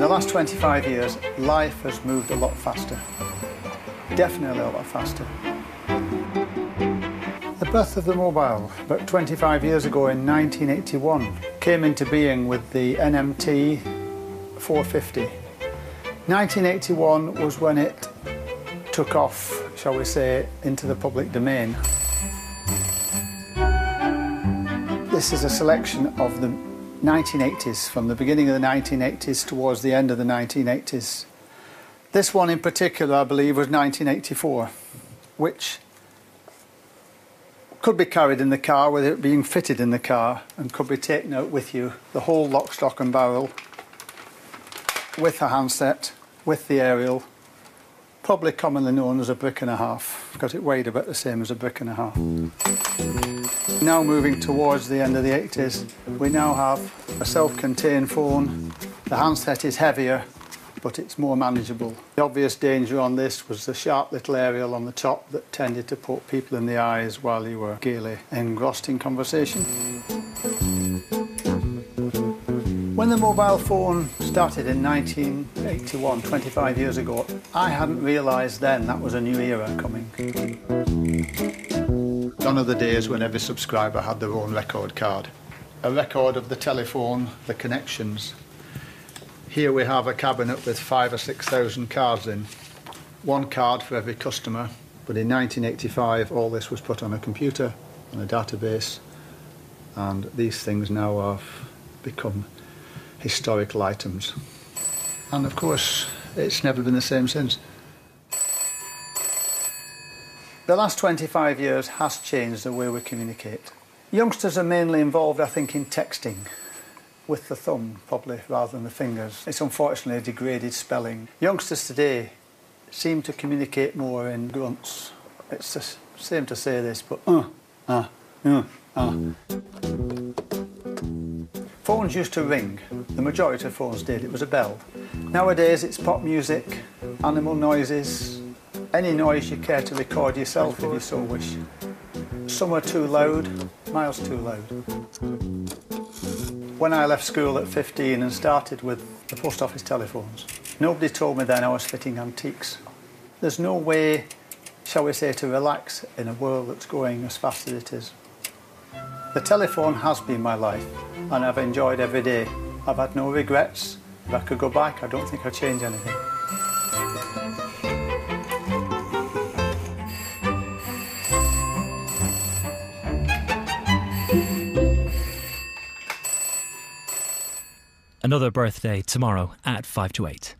the last 25 years, life has moved a lot faster. Definitely a lot faster. The birth of the mobile, about 25 years ago in 1981, came into being with the NMT 450. 1981 was when it took off, shall we say, into the public domain. This is a selection of the 1980s, from the beginning of the 1980s towards the end of the 1980s. This one in particular, I believe, was 1984, which could be carried in the car with it being fitted in the car and could be taken out with you, the whole lock, stock and barrel, with the handset, with the aerial, probably commonly known as a brick and a half, because it weighed about the same as a brick and a half. Now moving towards the end of the 80s, we now have a self-contained phone. The handset is heavier, but it's more manageable. The obvious danger on this was the sharp little aerial on the top that tended to poke people in the eyes while you were gaily engrossed in conversation. When the mobile phone started in 1981, 25 years ago, I hadn't realised then that was a new era coming. Gone are the days when every subscriber had their own record card. A record of the telephone, the connections. Here we have a cabinet with 5,000 or 6,000 cards in. One card for every customer, but in 1985 all this was put on a computer, on a database, and these things now have become historical items. And of course, it's never been the same since. The last 25 years has changed the way we communicate. Youngsters are mainly involved, I think, in texting, with the thumb, probably, rather than the fingers. It's unfortunately a degraded spelling. Youngsters today seem to communicate more in grunts. It's the same to say this, but Phones used to ring. The majority of phones did. It was a bell. Nowadays it's pop music, animal noises, any noise you care to record yourself if you so wish. Some are too loud, miles too loud. When I left school at 15 and started with the post office telephones, nobody told me then I was fitting antiques. There's no way, shall we say, to relax in a world that's going as fast as it is. The telephone has been my life, and I've enjoyed every day. I've had no regrets. If I could go back, I don't think I'd change anything. Another birthday tomorrow at 7 to 8.